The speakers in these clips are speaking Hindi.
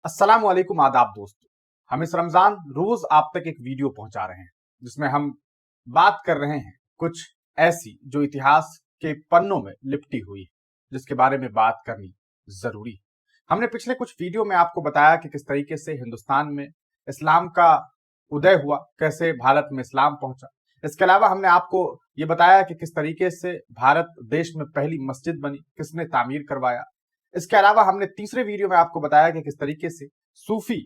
अस्सलाम वालेकुम आदाब दोस्तों। हम इस रमजान रोज आप तक एक वीडियो पहुंचा रहे हैं जिसमें हम बात कर रहे हैं कुछ ऐसी जो इतिहास के पन्नों में लिपटी हुई है, जिसके बारे में बात करनी जरूरी है। हमने पिछले कुछ वीडियो में आपको बताया कि किस तरीके से हिंदुस्तान में इस्लाम का उदय हुआ, कैसे भारत में इस्लाम पहुंचा। इसके अलावा हमने आपको ये बताया कि किस तरीके से भारत देश में पहली मस्जिद बनी, किसने तामीर करवाया। इसके अलावा हमने तीसरे वीडियो में आपको बताया कि किस तरीके से सूफी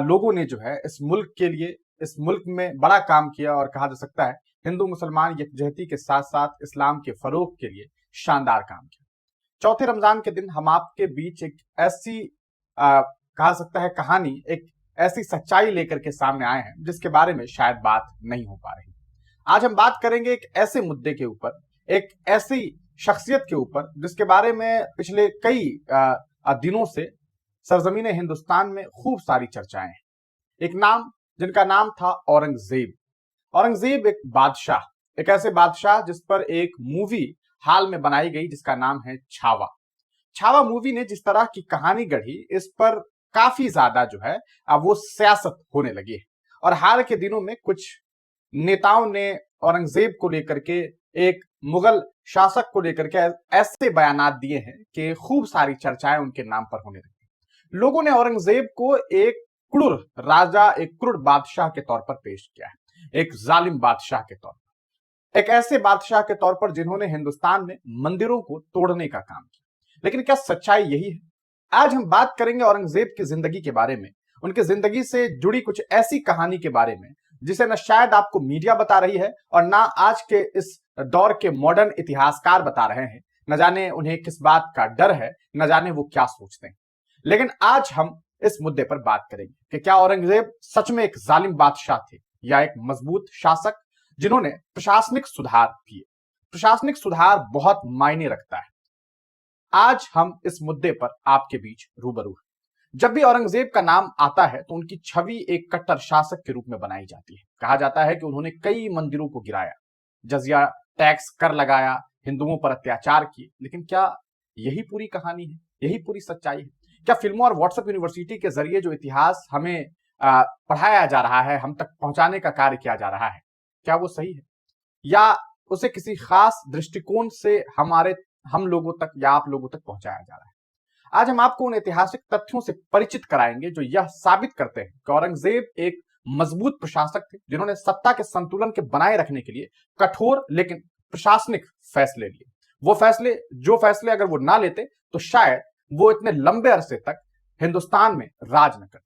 लोगों ने जो है इस मुल्क के लिए, इस मुल्क में बड़ा काम किया और कहा जा सकता है हिंदू मुसलमान यकजहती के साथ साथ इस्लाम के फरोग के लिए शानदार काम किया। चौथे रमजान के दिन हम आपके बीच एक ऐसी कहा सकता है कहानी, एक ऐसी सच्चाई लेकर के सामने आए हैं जिसके बारे में शायद बात नहीं हो पा रही। आज हम बात करेंगे एक ऐसे मुद्दे के ऊपर, एक ऐसी शख्सियत के ऊपर जिसके बारे में पिछले कई दिनों से सरजमीन हिंदुस्तान में खूब सारी चर्चाएं हैं। एक नाम जिनका नाम था औरंगजेब। औरंगजेब एक बादशाह, एक ऐसे बादशाह जिस पर एक मूवी हाल में बनाई गई जिसका नाम है छावा। छावा मूवी ने जिस तरह की कहानी गढ़ी, इस पर काफी ज्यादा जो है अब वो सियासत होने लगी है। और हाल के दिनों में कुछ नेताओं ने औरंगजेब को लेकर के, एक मुगल शासक को लेकर के ऐसे बयानात दिए हैं कि खूब सारी चर्चाएं उनके नाम पर होने लगी। लोगों ने औरंगजेब को एक क्रूर राजा, एक क्रूर बादशाह के तौर पर पेश किया है, एक जालिम बादशाह के तौर पर, एक ऐसे बादशाह के तौर पर जिन्होंने हिंदुस्तान में मंदिरों को तोड़ने का काम किया। लेकिन क्या सच्चाई यही है? आज हम बात करेंगे औरंगजेब की जिंदगी के बारे में, उनकी जिंदगी से जुड़ी कुछ ऐसी कहानी के बारे में जिसे न शायद आपको मीडिया बता रही है और ना आज के इस दौर के मॉडर्न इतिहासकार बता रहे हैं। न जाने उन्हें किस बात का डर है, न जाने वो क्या सोचते हैं। लेकिन आज हम इस मुद्दे पर बात करेंगे कि क्या औरंगजेब सच में एक जालिम बादशाह थे या एक मजबूत शासक जिन्होंने प्रशासनिक सुधार किए। प्रशासनिक सुधार बहुत मायने रखता है। आज हम इस मुद्दे पर आपके बीच रूबरू हैं। जब भी औरंगजेब का नाम आता है तो उनकी छवि एक कट्टर शासक के रूप में बनाई जाती है। कहा जाता है कि उन्होंने कई मंदिरों को गिराया, जजिया टैक्स कर लगाया, हिंदुओं पर अत्याचार किए। लेकिन क्या यही पूरी कहानी है? यही पूरी सच्चाई है? क्या फिल्मों और व्हाट्सएप यूनिवर्सिटी के जरिए जो इतिहास हमें पढ़ाया जा रहा है, हम तक पहुंचाने का कार्य किया जा रहा है, क्या वो सही है या उसे किसी खास दृष्टिकोण से हम लोगों तक या आप लोगों तक पहुंचाया जा रहा है? आज हम आपको उन ऐतिहासिक तथ्यों से परिचित कराएंगे जो यह साबित करते हैं कि औरंगजेब एक मजबूत प्रशासक थे जिन्होंने सत्ता के संतुलन के बनाए रखने के लिए कठोर लेकिन प्रशासनिक फैसले लिए। जो फैसले अगर वो ना लेते तो शायद वो इतने लंबे अरसे तक हिंदुस्तान में राज न करते।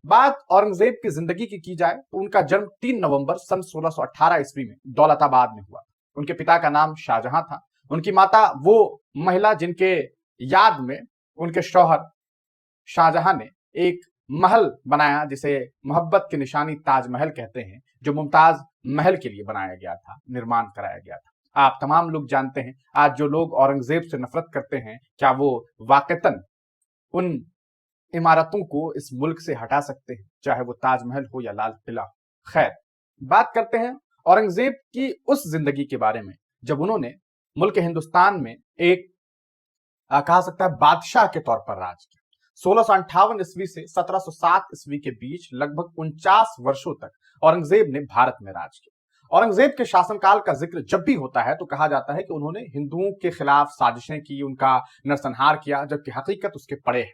बात औरंगजेब की जिंदगी की जाए तो उनका जन्म 3 नवंबर सन 1618 ईस्वी में दौलताबाद में हुआ। उनके पिता का नाम शाहजहां था। उनकी माता वो महिला जिनके याद में उनके शौहर शाहजहां ने एक महल बनाया जिसे मोहब्बत की निशानी ताजमहल कहते हैं, जो मुमताज महल के लिए बनाया गया था, निर्माण कराया गया था। आप तमाम लोग जानते हैं आज जो लोग औरंगजेब से नफरत करते हैं, क्या वो वाकईतन उन इमारतों को इस मुल्क से हटा सकते हैं, चाहे वो ताजमहल हो या लाल किला। खैर, बात करते हैं औरंगजेब की उस जिंदगी के बारे में जब उन्होंने मुल्क हिंदुस्तान में एक कहा सकता है बादशाह के तौर पर राज किया। 1658 ईस्वी से 1707 ईस्वी के बीच लगभग 49 वर्षों तक औरंगजेब ने भारत में राज किया। औरंगजेब के शासनकाल का जिक्र जब भी होता है तो कहा जाता है कि उन्होंने हिंदुओं के खिलाफ साजिशें की, उनका नरसंहार किया, जबकि हकीकत उसके परे है।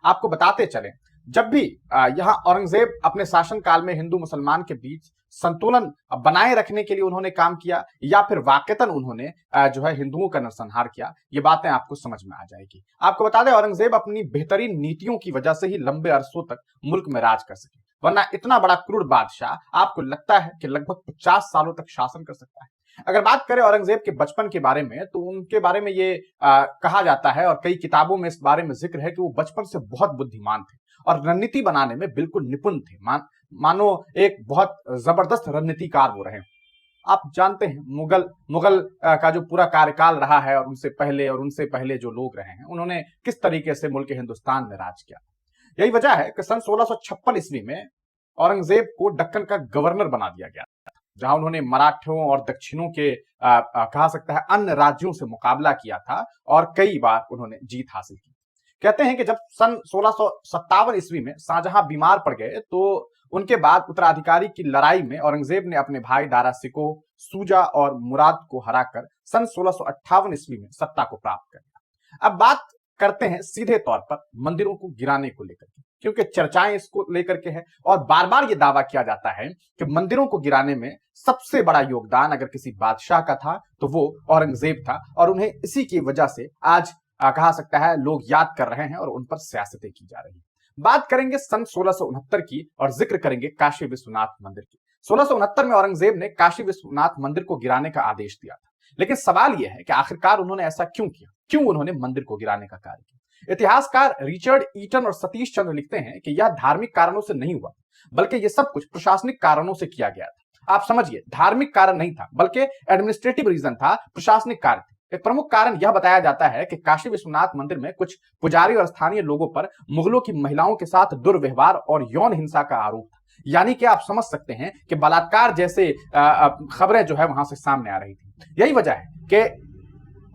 आपको बताते चले, जब भी यहाँ औरंगजेब अपने शासनकाल में हिंदू मुसलमान के बीच संतुलन बनाए रखने के लिए उन्होंने काम किया या फिर वाकईतन उन्होंने जो है हिंदुओं का नरसंहार किया, ये बातें आपको समझ में आ जाएगी। आपको बता दें औरंगजेब अपनी बेहतरीन नीतियों की वजह से ही लंबे अरसों तक मुल्क में राज कर सके, वरना इतना बड़ा क्रूर बादशाह आपको लगता है कि लगभग 50 सालों तक शासन कर सकता है? अगर बात करें औरंगजेब के बचपन के बारे में तो उनके बारे में ये कहा जाता है और कई किताबों में इस बारे में जिक्र है कि वो बचपन से बहुत बुद्धिमान थे और रणनीति बनाने में बिल्कुल निपुण थे। मानो एक बहुत जबरदस्त रणनीतिकार वो रहे। आप जानते हैं मुगल का जो पूरा कार्यकाल रहा है और उनसे पहले जो लोग रहे हैं, उन्होंने किस तरीके से मुल्क हिंदुस्तान में राज किया। यही वजह है कि सन 1656 ईस्वी में औरंगजेब को दक्कन का गवर्नर बना दिया गया, जहां उन्होंने मराठों और दक्षिणों के कहा सकता है अन्य राज्यों से मुकाबला किया था और कई बार उन्होंने जीत हासिल की। कहते हैं कि जब सन 1657 ईस्वी में शाहजहां बीमार पड़ गए तो उनके बाद उत्तराधिकारी की लड़ाई में औरंगजेब ने अपने भाई दारा सिको, सूजा और मुराद को हराकर सन 1658 ईस्वी में सत्ता को प्राप्त कर लिया। अब बात करते हैं सीधे तौर पर मंदिरों को गिराने को लेकर के, क्योंकि चर्चाएं इसको लेकर के है और बार बार ये दावा किया जाता है कि मंदिरों को गिराने में सबसे बड़ा योगदान अगर किसी बादशाह का था तो वो औरंगजेब था, और उन्हें इसी की वजह से आज कहा सकता है लोग याद कर रहे हैं और उन पर सियासतें की जा रही है। बात करेंगे सन 1669 की और जिक्र करेंगे काशी विश्वनाथ मंदिर की। 1669 में औरंगजेब ने काशी विश्वनाथ मंदिर को गिराने का आदेश दिया था, लेकिन सवाल यह है कि आखिरकार उन्होंने ऐसा क्यों किया, क्यों उन्होंने मंदिर को गिराने का कार्य किया। इतिहासकार रिचर्ड ईटन और सतीश चंद्र लिखते हैं कि यह धार्मिक कारणों से नहीं हुआ, बल्कि यह सब कुछ प्रशासनिक कारणों से किया गया था। आप समझिए, धार्मिक कारण नहीं था बल्कि एडमिनिस्ट्रेटिव रीजन था, प्रशासनिक कार्य थे। एक प्रमुख कारण यह बताया जाता है कि काशी विश्वनाथ मंदिर में कुछ पुजारी और स्थानीय लोगों पर मुगलों की महिलाओं के साथ दुर्व्यवहार और यौन हिंसा का आरोप था। यानी कि आप समझ सकते हैं कि बलात्कार जैसे खबरें जो है वहां से सामने आ रही थी। यही वजह है कि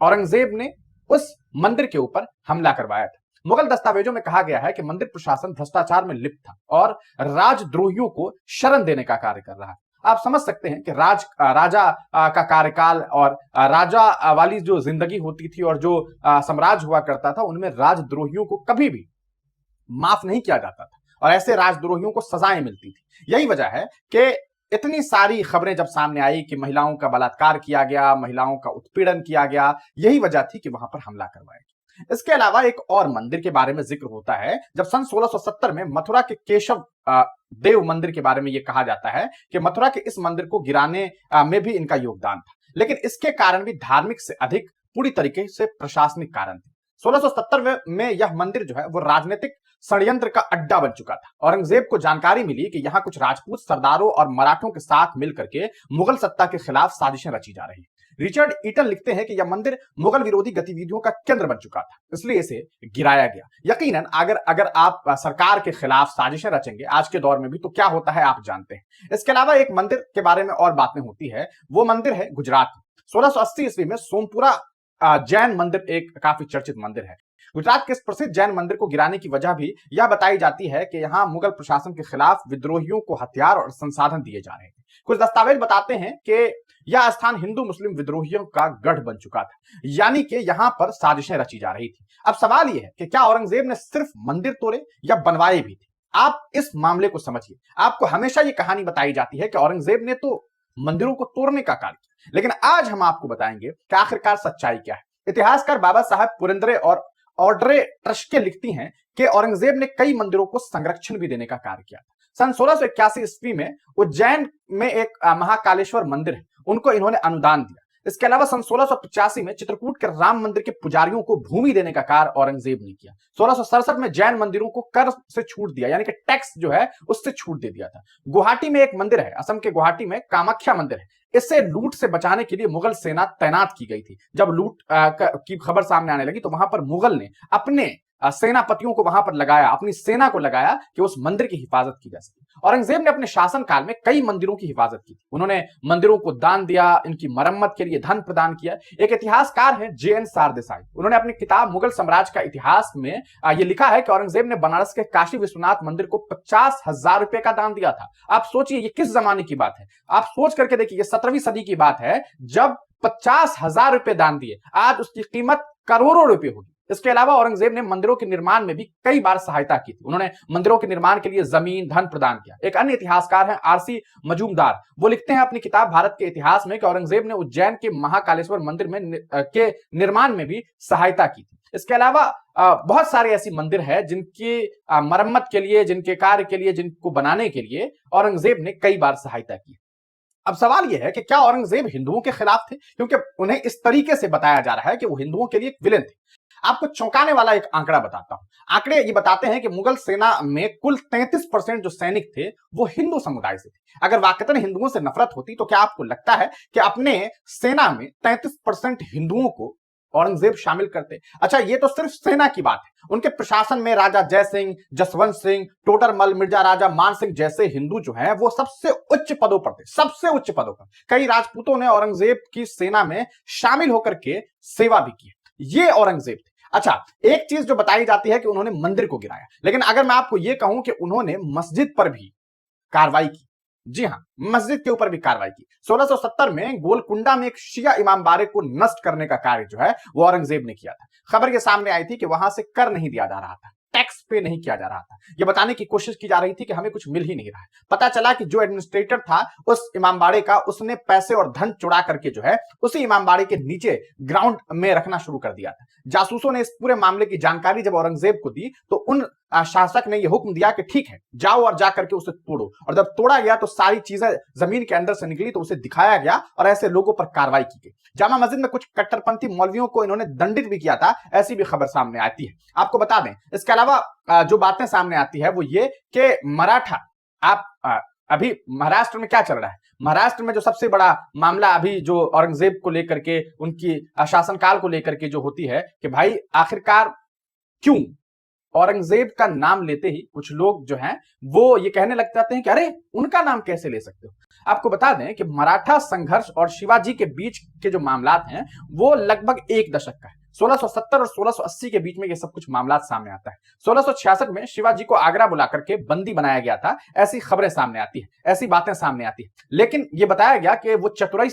औरंगजेब ने उस मंदिर के ऊपर हमला करवाया था। मुगल दस्तावेजों में कहा गया है कि मंदिर प्रशासन भ्रष्टाचार में लिप्त था और राजद्रोहियों को शरण देने का कार्य कर रहा है। आप समझ सकते हैं कि राजा का कार्यकाल और राजा वाली जो जिंदगी होती थी और जो साम्राज्य हुआ करता था, उनमें राजद्रोहियों को कभी भी माफ नहीं किया जाता था और ऐसे राजद्रोहियों को सजाएं मिलती थी। यही वजह है कि इतनी सारी खबरें जब सामने आई कि महिलाओं का बलात्कार किया गया, महिलाओं का उत्पीड़न किया गया, यही वजह थी कि वहां पर हमला करवाया गया। इसके अलावा एक और मंदिर के बारे में जिक्र होता है। जब सन 1670 में मथुरा के केशव देव मंदिर के बारे में यह कहा जाता है कि मथुरा के इस मंदिर को गिराने में भी इनका योगदान था, लेकिन इसके कारण भी धार्मिक से अधिक पूरी तरीके से प्रशासनिक कारण थे। 1670 में यह मंदिर जो है वो राजनीतिक षड्यंत्र का अड्डा बन चुका था। औरंगजेब को जानकारी मिली कि यहां कुछ राजपूत सरदारों और मराठों के साथ मिलकर के मुगल सत्ता के खिलाफ साजिशें रची जा रही। रिचर्ड ईटन लिखते हैं कि यह मंदिर मुगल विरोधी गतिविधियों का केंद्र बन चुका था, इसलिए इसे गिराया गया। यकीनन अगर आप सरकार के खिलाफ साजिशें रचेंगे आज के दौर में भी तो क्या होता है आप जानते हैं। इसके अलावा एक मंदिर के बारे में और बातें होती है, वो मंदिर है गुजरात में। 1680 ईस्वी में सोमपुरा जैन मंदिर एक काफी चर्चित मंदिर है। गुजरात के इस प्रसिद्ध जैन मंदिर को गिराने की वजह भी यह बताई जाती है कि यहां मुगल प्रशासन के खिलाफ विद्रोहियों को हथियार और संसाधन दिए जा रहे थे। कुछ दस्तावेज बताते हैं कि यह स्थान हिंदू मुस्लिम विद्रोहियों का गढ़ बन चुका था, यानी कि यहां पर साजिशें रची जा रही थी। अब सवाल यह है कि क्या औरंगजेब ने सिर्फ मंदिर तोड़े या बनवाए भी थे? आप इस मामले को समझिए। आपको हमेशा यह कहानी बताई जाती है कि औरंगजेब ने तो मंदिरों को तोड़ने का कार्य किया, लेकिन आज हम आपको बताएंगे कि आखिरकार सच्चाई क्या है। इतिहासकार बाबा साहब पुरंदरे और ऑड्रे ट्रस्के लिखती हैं कि औरंगजेब ने कई मंदिरों को संरक्षण भी देने का कार्य किया था। सन 1681 ईस्वी में उज्जैन में एक महाकालेश्वर मंदिर है, उनको इन्होंने अनुदान दिया। इसके अलावा सन 1685 में चित्रकूट के राम मंदिर के पुजारियों को भूमि देने का कार्य औरंगजेब ने किया। 1667 में जैन मंदिरों को कर से छूट दिया, यानी कि टैक्स जो है उससे छूट दे दिया था। गुवाहाटी में एक मंदिर है, असम के गुवाहाटी में कामाख्या मंदिर है। इससे लूट से बचाने के लिए मुगल सेना तैनात की गई थी। जब लूट की खबर सामने आने लगी तो वहां पर मुगल ने अपने सेनापतियों को वहां पर लगाया, अपनी सेना को लगाया कि उस मंदिर की हिफाजत की जा सके। औरंगजेब ने अपने शासनकाल में कई मंदिरों की हिफाजत की थी। उन्होंने मंदिरों को दान दिया, इनकी मरम्मत के लिए धन प्रदान किया। एक इतिहासकार है JN सारदेसाई, उन्होंने अपनी किताब मुगल साम्राज्य का इतिहास में यह लिखा है कि औरंगजेब ने बनारस के काशी विश्वनाथ मंदिर को 50,000 रुपए का दान दिया था। आप सोचिए ये किस जमाने की बात है, आप सोच करके देखिए, ये 17वीं सदी की बात है जब 50,000 रुपए दान दिए, आज उसकी कीमत करोड़ों रुपए होगी। इसके अलावा औरंगजेब ने मंदिरों के निर्माण में भी कई बार सहायता की थी। उन्होंने मंदिरों के निर्माण के लिए जमीन धन प्रदान किया। एक अन्य इतिहासकार हैं RC मजूमदार, वो लिखते हैं अपनी किताब भारत के इतिहास में कि औरंगजेब ने उज्जैन के महाकालेश्वर मंदिर में के निर्माण में भी सहायता की थी। इसके अलावा बहुत सारे ऐसी मंदिर है जिनकी मरम्मत के लिए, जिनके कार्य के लिए, जिनको बनाने के लिए औरंगजेब ने कई बार सहायता की। अब सवाल यह है कि क्या औरंगजेब हिंदुओं के खिलाफ थे, क्योंकि उन्हें इस तरीके से बताया जा रहा है कि वो हिंदुओं के लिए एक विलेन थे। आपको चौंकाने वाला एक आंकड़ा बताता हूं। आंकड़े ये बताते हैं कि मुगल सेना में कुल 33% जो सैनिक थे वो हिंदू समुदाय से थे। अगर वाकई हिंदुओं से नफरत होती तो क्या आपको लगता है कि अपने सेना में 33% हिंदुओं को औरंगजेब शामिल करते? अच्छा, ये तो सिर्फ सेना की बात है। उनके प्रशासन में राजा जय सिंह, जसवंत सिंह, टोडरमल, मिर्जा राजा मान सिंह जैसे हिंदू जो हैं वो सबसे उच्च पदों पर थे, सबसे उच्च पदों पर। कई राजपूतों ने औरंगजेब की सेना में शामिल होकर के सेवा भी की। ये औरंगजेब थे। अच्छा, एक चीज जो बताई जाती है कि उन्होंने मंदिर को गिराया, लेकिन अगर मैं आपको यह कहूं कि उन्होंने मस्जिद पर भी कार्रवाई की, जी हां, मस्जिद के ऊपर भी कार्रवाई की। 1670 में गोलकुंडा में एक शिया इमामबाड़े को नष्ट करने का कार्य जो है वो औरंगजेब ने किया था। खबर ये सामने आई थी कि वहां से कर नहीं दिया जा रहा था, टैक्स पे नहीं किया जा रहा था। यह बताने की कोशिश की जा रही थी कि हमें कुछ मिल ही नहीं रहा है। पता चला कि जो एडमिनिस्ट्रेटर था उस इमामबाड़े का, उसने पैसे और धन चुरा करके जो है उसी इमामबाड़े के नीचे ग्राउंड में रखना शुरू कर दिया था। जासूसों ने इस पूरे मामले की जानकारी जब औरंगजेब को दी तो उन शासक ने यह हुक्म दिया कि ठीक है, जाओ और जाकर के उसे तोड़ो। और जब तोड़ा गया तो सारी चीजें जमीन के अंदर से निकली, तो उसे दिखाया गया और ऐसे लोगों पर कार्रवाई की गई। जामा मस्जिद में कुछ कट्टरपंथी मौलवियों को इन्होंने दंडित भी किया था, ऐसी भी खबर सामने आती है। आपको बता दें, इसके अलावा जो बातें सामने आती है वो ये कि मराठा, आप अभी महाराष्ट्र में क्या चल रहा है, महाराष्ट्र में जो सबसे बड़ा मामला अभी जो औरंगजेब को लेकर के, उनकी शासनकाल को लेकर के जो होती है कि भाई आखिरकार क्यों औरंगजेब का नाम लेते ही कुछ लोग जो हैं वो ये कहने लग जाते हैं कि अरे उनका नाम कैसे ले सकते हो। आपको बता दें कि मराठा संघर्ष और शिवाजी के बीच के जो मामलात हैं वो लगभग एक दशक का है। 1670 और 1680 के बीच में ये सब कुछ मामला सामने आता है। 1666 में शिवाजी को आगरा बुला करके बंदी बनाया गया था, ऐसी खबरें सामने आती है, ऐसी बातें सामने आती है। लेकिन यह बताया गया कि वो चतुराई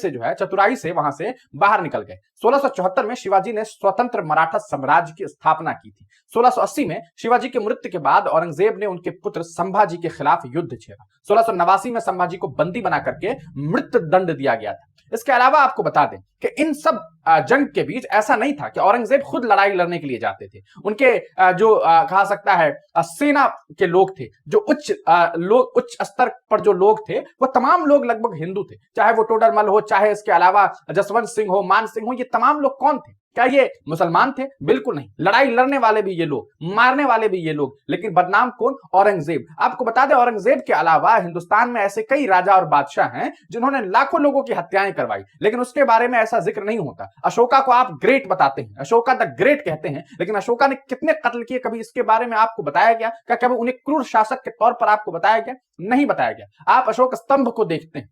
से वहां से बाहर निकल गए। 1674 में शिवाजी ने स्वतंत्र मराठा साम्राज्य की स्थापना की थी। 1680 में शिवाजी के मृत्यु के बाद औरंगजेब ने उनके पुत्र संभाजी के खिलाफ युद्ध छेड़ा। 1689 में संभाजी को बंदी बना करके मृत्यु दंड दिया गया था। इसके अलावा आपको बता दें कि इन सब जंग के बीच ऐसा नहीं था कि औरंगजेब खुद लड़ाई लड़ने के लिए जाते थे। उनके जो कहा सकता है सेना के लोग थे, जो उच्च स्तर पर जो लोग थे वो तमाम लोग लगभग हिंदू थे, चाहे वो टोडरमल हो, चाहे इसके अलावा जसवंत सिंह हो, मान सिंह हो, ये तमाम लोग कौन थे? क्या ये मुसलमान थे? बिल्कुल नहीं। लड़ाई लड़ने वाले भी ये लोग, मारने वाले भी ये लोग, लेकिन बदनाम कौन? औरंगजेब। आपको बता दें, औरंगजेब के अलावा हिंदुस्तान में ऐसे कई राजा और बादशाह हैं जिन्होंने लाखों लोगों की हत्याएं करवाई, लेकिन उसके बारे में ऐसा जिक्र नहीं होता। अशोका को आप ग्रेट बताते हैं, अशोका द ग्रेट कहते हैं, लेकिन अशोका ने कितने कत्ल किए, कभी इसके बारे में आपको बताया गया? क्या कभी उन्हें क्रूर शासक के तौर पर आपको बताया गया? नहीं बताया गया। आप अशोक स्तंभ को देखते हैं,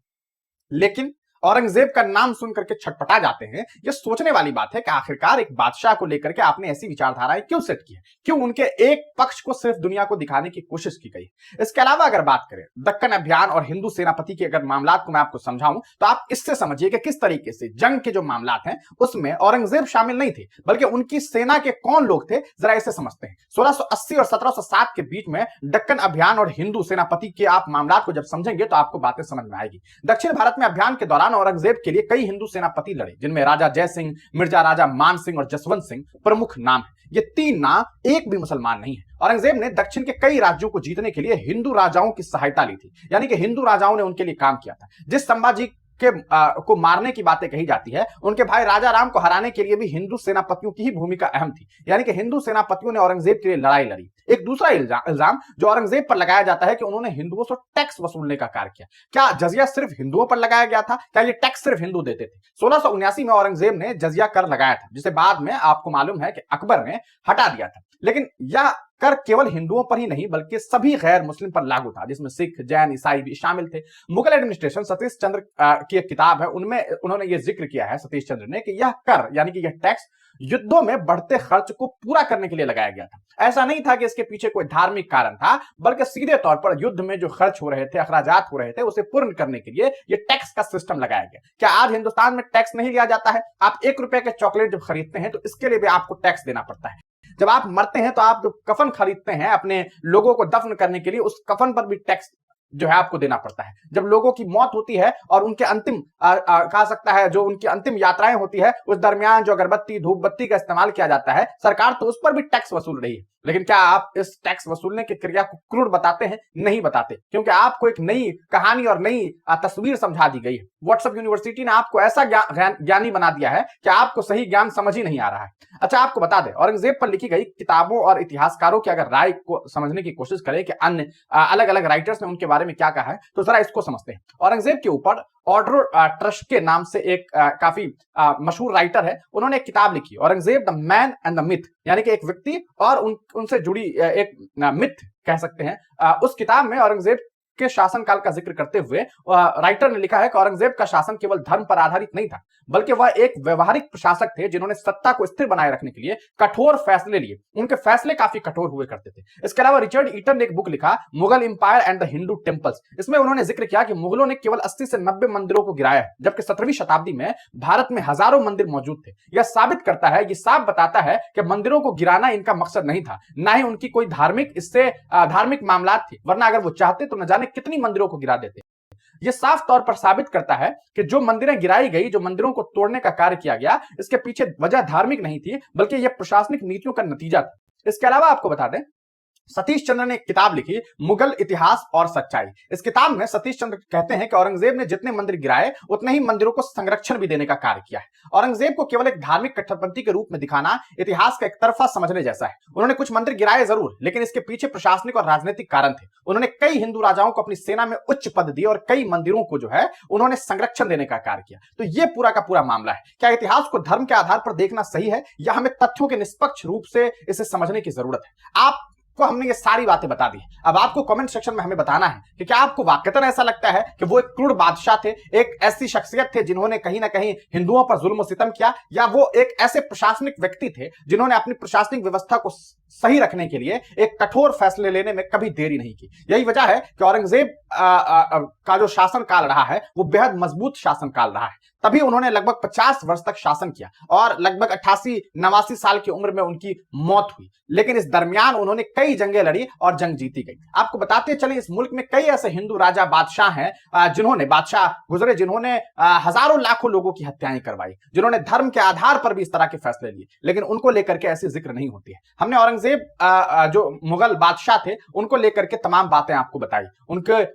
लेकिन औरंगजेब का नाम सुनकर के छटपटा जाते हैं। यह सोचने वाली बात है कि आखिरकार एक बादशाह को लेकर के आपने ऐसी विचारधाराएं क्यों सेट की है, क्यों उनके एक पक्ष को सिर्फ दुनिया को दिखाने की कोशिश की गई। इसके अलावा अगर बात करें दक्कन अभियान और हिंदू सेनापति के अगर मामलात को मैं आपको समझाऊं तो आप इससे समझिए कि किस तरीके से जंग के जो मामलात हैं उसमें औरंगजेब शामिल नहीं थे, बल्कि उनकी सेना के कौन लोग थे, जरा इसे समझते हैं। 1680 और 1707 के बीच में दक्कन अभियान और हिंदू सेनापति के आप मामलात को जब समझेंगे तो आपको बातें समझ में आएगी। दक्षिण भारत में अभियान के दौरान औरंगजेब के लिए कई हिंदू सेनापति लड़े, जिनमें राजा जय सिंह, मिर्जा राजा मान सिंह और जसवंत सिंह प्रमुख नाम है। ये तीन नाम एक भी मुसलमान नहीं है। औरंगजेब ने दक्षिण के कई राज्यों को जीतने के लिए हिंदू राजाओं की सहायता ली थी, यानी कि हिंदू राजाओं ने उनके लिए काम किया था। जिस संभाजी को मारने की बातें कही जाती है, उनके भाई राजा राम को हराने के लिए भी हिंदू सेनापतियों की ही भूमिका अहम थी, यानी कि हिंदू सेनापतियों ने औरंगजेब के लिए लड़ाई लड़ी। एक दूसरा इल्जाम जो औरंगजेब पर लगाया जाता है कि उन्होंने हिंदुओं से टैक्स वसूलने का कार्य किया। क्या जजिया सिर्फ हिंदुओं पर लगाया गया था? क्या ये टैक्स सिर्फ हिंदू देते थे? 1679 में औरंगजेब ने जजिया कर लगाया था, जिसे बाद में आपको मालूम है कि अकबर ने हटा दिया था। लेकिन यह कर केवल हिंदुओं पर ही नहीं बल्कि सभी गैर मुस्लिम पर लागू था, जिसमें सिख, जैन, ईसाई भी शामिल थे। मुगल एडमिनिस्ट्रेशन सतीश चंद्र की एक किताब है, उनमें उन्होंने यह जिक्र किया है सतीश चंद्र ने कि यह कर यानी कि यह टैक्स युद्धों में बढ़ते खर्च को पूरा करने के लिए लगाया गया था। ऐसा नहीं था कि इसके पीछे कोई धार्मिक कारण था, बल्कि सीधे तौर पर युद्ध में जो खर्च हो रहे थे, अखराजात हो रहे थे, उसे पूर्ण करने के लिए यह टैक्स का सिस्टम लगाया गया। क्या आज हिंदुस्तान में टैक्स नहीं लिया जाता है? आप 1 रुपए के चॉकलेट जब खरीदते हैं तो इसके लिए भी आपको टैक्स देना पड़ता है। जब आप मरते हैं तो आप जो कफन खरीदते हैं अपने लोगों को दफन करने के लिए, उस कफन पर भी टैक्स जो है आपको देना पड़ता है। जब लोगों की मौत होती है और उनके अंतिम कहा सकता है जो उनकी अंतिम यात्राएं होती है, उस दरमियान जो अगरबत्ती, धूप बत्ती का इस्तेमाल किया जाता है, सरकार तो उस पर भी टैक्स वसूल रही है। लेकिन क्या आप इस टैक्स वसूलने की क्रिया को क्रूर बताते हैं? नहीं बताते, क्योंकि आपको एक नई कहानी और नई तस्वीर समझा दी गई है। व्हाट्सएप यूनिवर्सिटी ने आपको ऐसा ज्ञानी बना दिया है कि आपको सही ज्ञान समझ ही नहीं आ रहा है। अच्छा, आपको बता दें, औरंगजेब पर लिखी गई किताबों और इतिहासकारों की अगर राय को समझने की कोशिश करें कि अन्य अलग अलग राइटर्स ने उनके बारे में क्या कहा है, तो जरा इसको समझते हैं। औरंगजेब के ऊपर ऑर्डर ट्रस्ट के नाम से एक काफी मशहूर राइटर है, उन्होंने एक किताब लिखी, Aurangzeb the man and the myth, यानी कि एक व्यक्ति और उनसे जुड़ी एक मिथ कह सकते हैं। उस किताब में औरंगजेब के शासनकाल का जिक्र करते हुए राइटर ने लिखा है कि औरंगजेब का शासन केवल धर्म पर आधारित नहीं था, बल्कि वह एक व्यवहारिक प्रशासक थे जिन्होंने सत्ता को स्थिर बनाए रखने के लिए कठोर फैसले लिए। उनके फैसले काफी कठोर हुए करते थे। इसके अलावा रिचर्ड ईटन ने एक बुक लिखा, Mughal empire and the Hindu temples. इसमें उन्होंने जिक्र किया कि मुगलों ने केवल 80 से 90 मंदिरों को गिराया है, जबकि 17वीं शताब्दी में भारत में हजारों मंदिर मौजूद थे। यह साबित करता है, यह साफ बताता है कि मंदिरों को गिराना इनका मकसद नहीं था, ना ही उनकी कोई धार्मिक मामला थे, वरना अगर वो चाहते तो न जाने कितनी मंदिरों को गिरा देते। यह साफ तौर पर साबित करता है कि जो मंदिरें गिराई गई, जो मंदिरों को तोड़ने का कार्य किया गया, इसके पीछे वजह धार्मिक नहीं थी, बल्कि यह प्रशासनिक नीतियों का नतीजा था। इसके अलावा आपको बता दें, सतीश चंद्र ने एक किताब लिखी, मुगल इतिहास और सच्चाई। इस किताब में सतीश चंद्र कहते हैं कि औरंगजेब ने जितने मंदिर गिराए उतने ही मंदिरों को संरक्षण भी देने का कार्य किया है। औरंगजेब को केवल एक धार्मिक कट्टरपंथी के रूप में दिखाना इतिहास का एक तरफा समझने जैसा है। उन्होंने कुछ मंदिर गिराए जरूर, लेकिन इसके पीछे प्रशासनिक और राजनीतिक कारण थे। उन्होंने कई हिंदू राजाओं को अपनी सेना में उच्च पद दिए और कई मंदिरों को जो है उन्होंने संरक्षण देने का कार्य किया। तो यह पूरा का पूरा मामला है। क्या इतिहास को धर्म के आधार पर देखना सही है, या हमें तथ्यों के निष्पक्ष रूप से इसे समझने की जरूरत है? आपको हमने ये सारी बातें बता दी। अब आपको कमेंट सेक्शन में हमें बताना है कि क्या आपको वाकईतन ऐसा लगता है कि वो एक क्रूर बादशाह थे, एक ऐसी शख्सियत थे जिन्होंने कहीं ना कहीं हिंदुओं पर जुल्म और सितम किया, या वो एक ऐसे प्रशासनिक व्यक्ति थे जिन्होंने अपनी प्रशासनिक व्यवस्था को सही रखने के लिए एक कठोर फैसले लेने में कभी देरी नहीं की? यही वजह है कि औरंगजेब का जो शासन काल रहा है वो बेहद मजबूत शासन काल रहा है। तभी उन्होंने लगभग 50 वर्ष तक शासन किया और लगभग 88-89 साल की उम्र में उनकी मौत हुई। लेकिन इस दरमियान उन्होंने कई जंगें लड़ी और जंग जीती गई। आपको बताते चले, इस मुल्क में कई ऐसे हिंदू राजा बादशाह हैं जिन्होंने हजारों लाखों लोगों की हत्याएं करवाई, जिन्होंने धर्म के आधार पर भी इस तरह के फैसले लिए, लेकिन उनको लेकर के ऐसी जिक्र नहीं होती है। हमने औरंगजेब जो मुगल बादशाह थे उनको लेकर के तमाम बातें आपको बताई,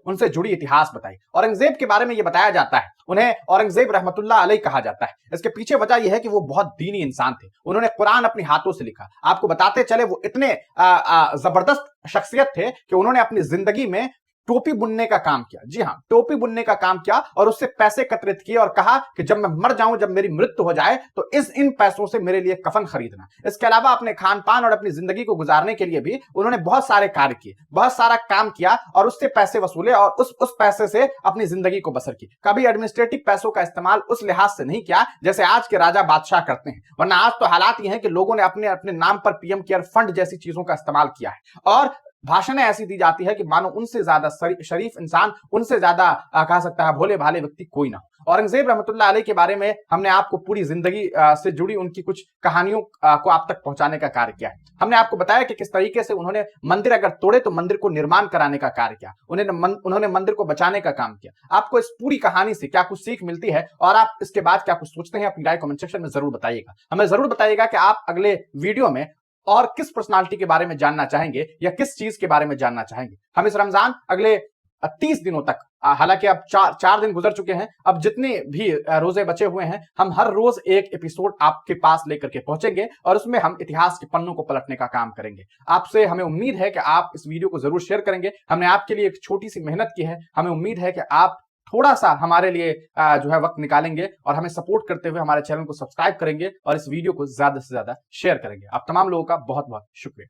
उनसे जुड़ी इतिहास बताई। औरंगजेब के बारे में यह बताया जाता है, उन्हें औरंगजेब रहमतुल्लाह अलैह कहा जाता है। इसके पीछे वजह यह है कि वो बहुत दीनी इंसान थे। उन्होंने कुरान अपने हाथों से लिखा। आपको बताते चले, वो इतने जबरदस्त शख्सियत थे कि उन्होंने अपनी जिंदगी में टोपी बुनने का काम किया। जी हां, टोपी बुनने का काम किया और उससे पैसे एकत्रित किए और कहा कि जब मैं मर जाऊं, जब मेरी मृत्यु हो जाए, तो इन पैसों से मेरे लिए कफन खरीदना। इसके अलावा अपने खान पान और अपनी जिंदगी को गुजारने के लिए भी उन्होंने बहुत सारे कार्य किए, बहुत सारा काम किया और उससे पैसे वसूले और उस पैसे से अपनी जिंदगी को बसर की। कभी एडमिनिस्ट्रेटिव पैसों का इस्तेमाल उस लिहाज से नहीं किया जैसे आज के राजा बादशाह करते हैं, वरना आज तो हालात ये हैं कि लोगों ने अपने अपने नाम पर पीएम केयर फंड जैसी चीजों का इस्तेमाल किया है और भाषणें ऐसी दी जाती है कि मानो उनसे ज्यादा शरीफ इंसान, उनसे ज्यादा कह सकता है भोले भाले व्यक्ति कोई ना हो। औरंगजेब रहमतुल्लाह अलैह के बारे में हमने आपको पूरी जिंदगी से जुड़ी उनकी कुछ कहानियों को आप तक पहुंचाने का कार्य किया है। हमने आपको बताया कि किस तरीके से उन्होंने मंदिर अगर तोड़े तो मंदिर को निर्माण कराने का कार्य किया, उन्होंने मंदिर को बचाने का काम किया। आपको इस पूरी कहानी से क्या कुछ सीख मिलती है और आप इसके बाद क्या कुछ सोचते हैं, अपनी राय कमेंट सेक्शन में जरूर बताइएगा। हमें जरूर बताइएगा कि आप अगले वीडियो में और किस पर्सनालिटी के बारे में जानना चाहेंगे या किस चीज के बारे में जानना चाहेंगे। हम इस रमजान अगले 30 दिनों तक, हालांकि अब चार दिन गुजर चुके हैं, अब जितने भी रोजे बचे हुए हैं, हम हर रोज एक एपिसोड आपके पास लेकर के पहुंचेंगे और उसमें हम इतिहास के पन्नों को पलटने का काम करेंगे। आपसे हमें उम्मीद है कि आप इस वीडियो को जरूर शेयर करेंगे। हमने आपके लिए एक छोटी सी मेहनत की है, हमें उम्मीद है कि आप थोड़ा सा हमारे लिए जो है वक्त निकालेंगे और हमें सपोर्ट करते हुए हमारे चैनल को सब्सक्राइब करेंगे और इस वीडियो को ज्यादा से ज्यादा शेयर करेंगे। आप तमाम लोगों का बहुत बहुत शुक्रिया।